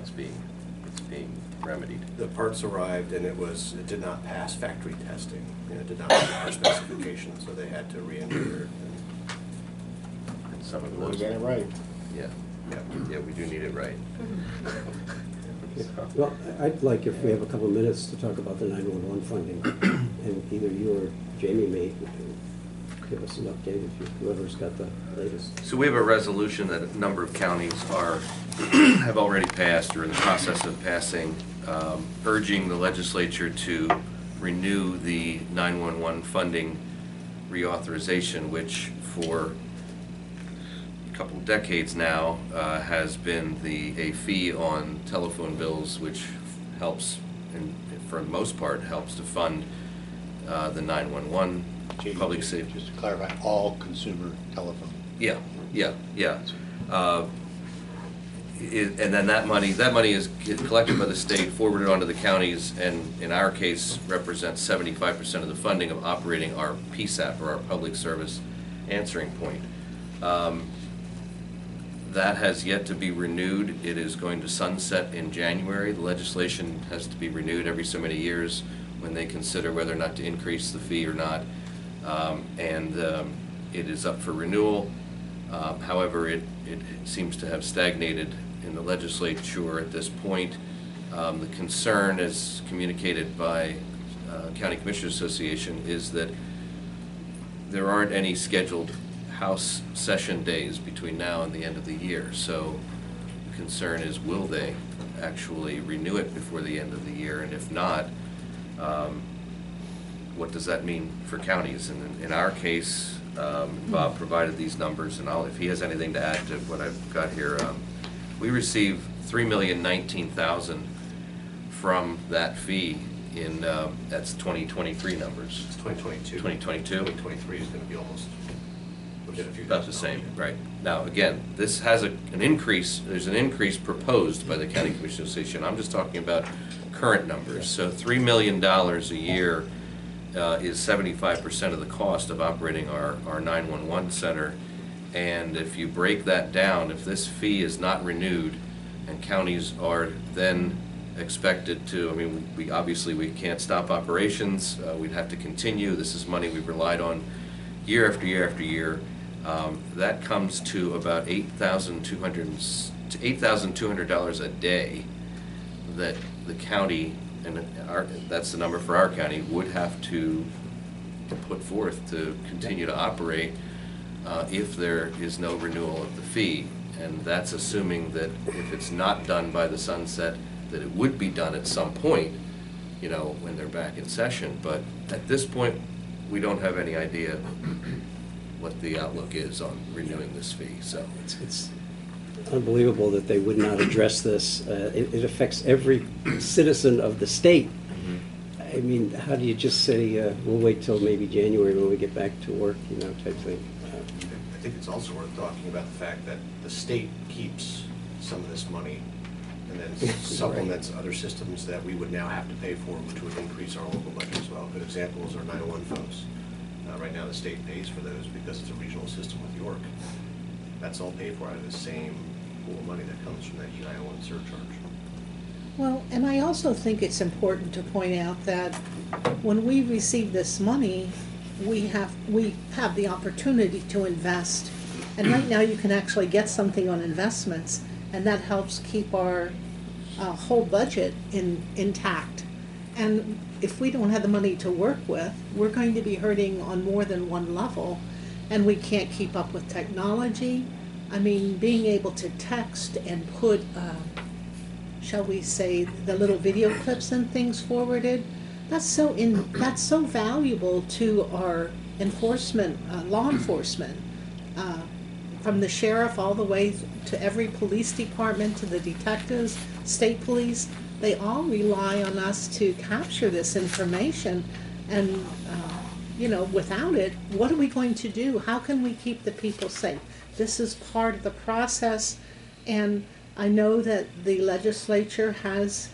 it's being remedied. The parts arrived and it did not pass factory testing. It did not meet our specifications, so they had to re-engineer it. And some of We those. got it right. Yeah, we do need it right. Well, I'd like if we have a couple of minutes to talk about the 911 funding, and either you or Jamie may give us an update if whoever's got the latest. So we have a resolution that a number of counties have already passed or in the process of passing, urging the legislature to renew the 911 funding reauthorization, which for a couple of decades now has been a fee on telephone bills, which helps, and for the most part, helps to fund the 911 public safety. Just to clarify, all consumer telephone. Yeah. And then that money is collected by the state, forwarded onto the counties, and in our case represents 75% of the funding of operating our PSAP, or our public service answering point. That has yet to be renewed. It is going to sunset in January. The legislation has to be renewed every so many years when they consider whether or not to increase the fee or not. It is up for renewal. However, it seems to have stagnated in the legislature at this point. The concern, as communicated by County Commissioners Association, is that there aren't any scheduled House session days between now and the end of the year. So the concern is, will they actually renew it before the end of the year? And if not, what does that mean for counties? And in our case, Bob provided these numbers, and if he has anything to add to what I've got here, we received $3,019,000 from that fee in that's 2023 numbers. It's 2022. 2022. 2023 is going to be almost About the same, right. Now, again, this has an increase, there's an increase proposed by the County Commission Association. I'm just talking about current numbers. So $3 million a year is 75% of the cost of operating our 911 center. And if you break that down, if this fee is not renewed and counties are then expected to, I mean, we can't stop operations. We'd have to continue. This is money we've relied on year after year after year. That comes to about $8,200 a day that the county, and that's the number for our county, would have to put forth to continue to operate if there is no renewal of the fee. And that's assuming that if it's not done by the sunset, that it would be done at some point, when they're back in session. But at this point, we don't have any idea what the outlook is on renewing this fee. So It's unbelievable that they would not address this. It affects every citizen of the state. Mm-hmm. I mean, how do you just say, we'll wait till maybe January when we get back to work, type thing? I think it's also worth talking about the fact that the state keeps some of this money and then supplements other systems that we would now have to pay for, which would increase our local budget as well. Good examples are 901 phones. Right now the state pays for those because it's a regional system with York. That's all paid for out of the same pool of money that comes from that E901 surcharge. Well, and I also think it's important to point out that when we receive this money, we have the opportunity to invest. And right now you can actually get something on investments, and that helps keep our whole budget intact. And if we don't have the money to work with, we're going to be hurting on more than one level, and we can't keep up with technology. I mean, being able to text and put, shall we say, the little video clips and things forwarded, that's so valuable to our enforcement, law enforcement, from the sheriff all the way to every police department, to the detectives, state police. They all rely on us to capture this information, and without it, what are we going to do? How can we keep the people safe? This is part of the process, and I know that the legislature has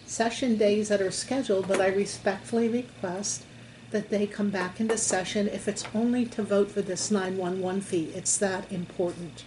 session days that are scheduled, but I respectfully request that they come back into session if it's only to vote for this 911 fee. It's that important.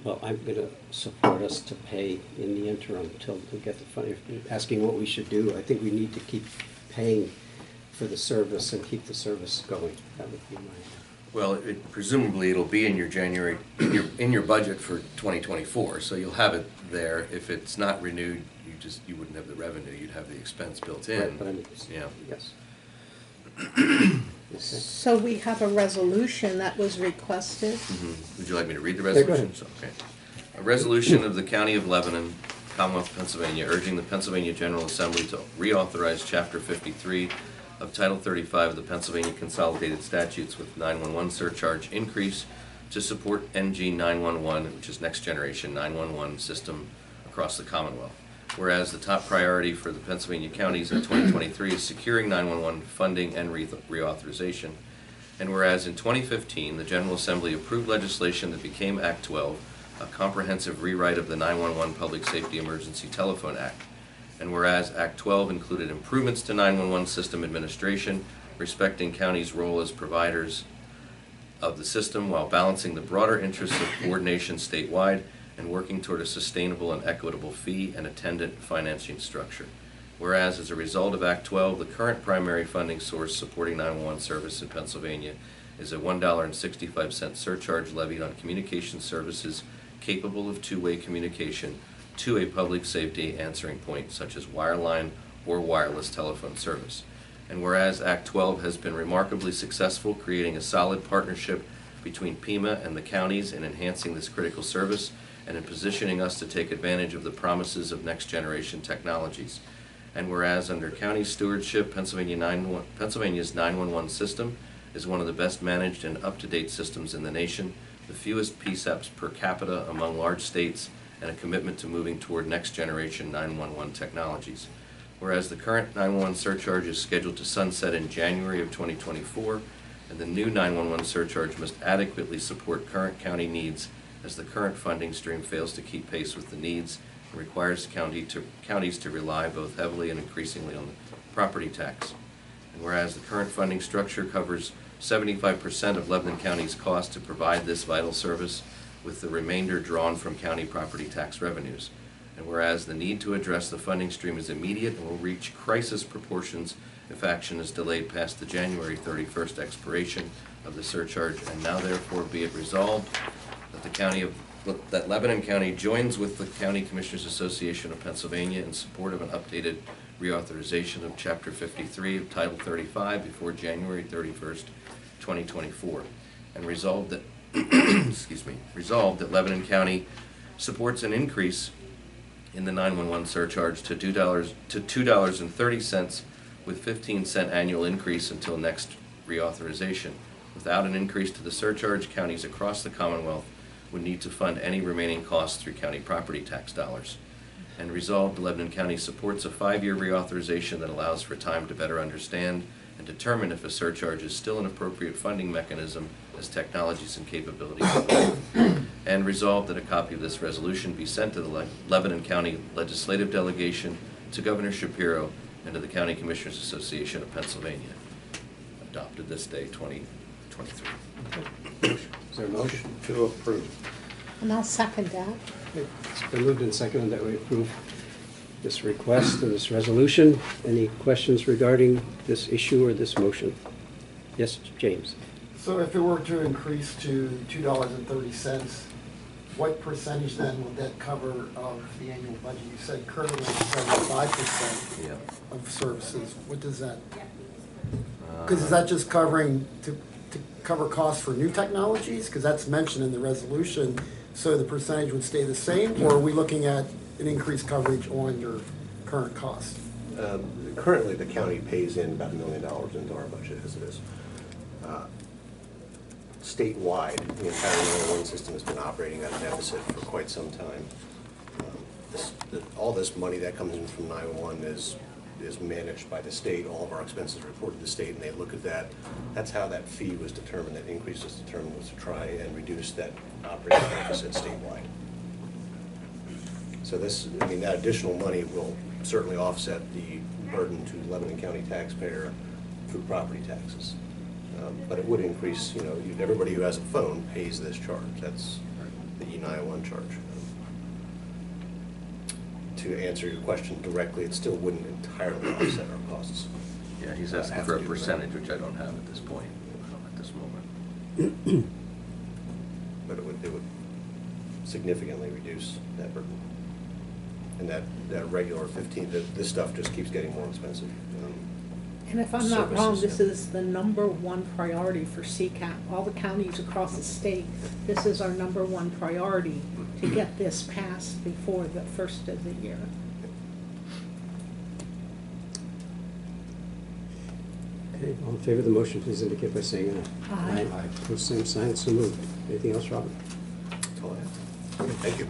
Well, I'm going to support us to pay in the interim until we get the funding. If you're asking what we should do, I think we need to keep paying for the service and keep the service going. That would be my... Well, presumably it'll be in your January, in your budget for 2024, so you'll have it there. If it's not renewed, you wouldn't have the revenue, you'd have the expense built in. Right, but I'm, Yeah. yes. Okay. So we have a resolution that was requested. Mhm. Would you like me to read the Yeah, go resolution? Okay. A resolution of the County of Lebanon, Commonwealth of Pennsylvania, urging the Pennsylvania General Assembly to reauthorize Chapter 53 of Title 35 of the Pennsylvania Consolidated Statutes with 911 surcharge increase to support NG 911, which is Next Generation 911 system across the Commonwealth. Whereas the top priority for the Pennsylvania counties in 2023 is securing 911 funding and reauthorization. And whereas in 2015, the General Assembly approved legislation that became Act 12, a comprehensive rewrite of the 911 Public Safety Emergency Telephone Act. And whereas Act 12 included improvements to 911 system administration, respecting counties' role as providers of the system while balancing the broader interests of coordination statewide and working toward a sustainable and equitable fee and attendant financing structure. Whereas as a result of Act 12, the current primary funding source supporting 911 service in Pennsylvania is a $1.65 surcharge levied on communication services capable of two-way communication to a public safety answering point such as wireline or wireless telephone service. And whereas Act 12 has been remarkably successful, creating a solid partnership between PEMA and the counties in enhancing this critical service and in positioning us to take advantage of the promises of next generation technologies. And whereas under county stewardship, Pennsylvania's 911 system is one of the best managed and up-to-date systems in the nation, the fewest PSAPs per capita among large states, and a commitment to moving toward next generation 911 technologies. Whereas the current 911 surcharge is scheduled to sunset in January of 2024, and the new 911 surcharge must adequately support current county needs as the current funding stream fails to keep pace with the needs and requires counties to rely both heavily and increasingly on the property tax. And whereas the current funding structure covers 75% of Lebanon County's cost to provide this vital service, with the remainder drawn from county property tax revenues. And whereas the need to address the funding stream is immediate and will reach crisis proportions if action is delayed past the January 31st expiration of the surcharge, and now therefore be it resolved that Lebanon County joins with the County Commissioners Association of Pennsylvania in support of an updated reauthorization of Chapter 53 of Title 35 before January 31st, 2024, and resolved that resolved that Lebanon County supports an increase in the 911 surcharge to $2.30 with 15-cent annual increase until next reauthorization. Without an increase to the surcharge, counties across the Commonwealth would need to fund any remaining costs through county property tax dollars. And resolved, Lebanon County supports a 5-year reauthorization that allows for time to better understand and determine if a surcharge is still an appropriate funding mechanism as technologies and capabilities evolve. And resolved that a copy of this resolution be sent to the Lebanon County Legislative Delegation, to Governor Shapiro, and to the County Commissioners Association of Pennsylvania. Adopted this day, 2023. Is there a motion? To approve. And I'll second that. It's been moved and seconded that we approve this request and this resolution. Any questions regarding this issue or this motion? Yes, James? So if it were to increase to $2.30, what percentage then would that cover of the annual budget? You said currently 75% Yeah. of services. What does that? Because is that just covering to cover costs for new technologies? Because that's mentioned in the resolution. So the percentage would stay the same, or are we looking at an increased coverage on your current costs? Currently, the county pays in about $1 million into our budget as it is. Statewide, the entire 911 system has been operating at a deficit for quite some time. All this money that comes in from 911 is managed by the state. All of our expenses are reported to the state, and they look at that. That's how that fee was determined, that increase was determined, was to try and reduce that operating deficit statewide. So that additional money will certainly offset the burden to Lebanon County taxpayer through property taxes. But it would increase, everybody who has a phone pays this charge. That's the E901 charge. To answer your question directly, it still wouldn't entirely offset our costs. Yeah, he's asking for a percentage, which I don't have at this point, at this moment. But it would significantly reduce that burden. And that regular 15, this stuff just keeps getting more expensive. And if I'm not wrong, Services, this is the #1 priority for CCAP. All the counties across the state, this is our #1 priority to get this passed before the first of the year. Okay, all in favor of the motion, please indicate by saying aye. Aye. Pose same sign, so moved. Anything else, Robert? That's all I have. Thank you.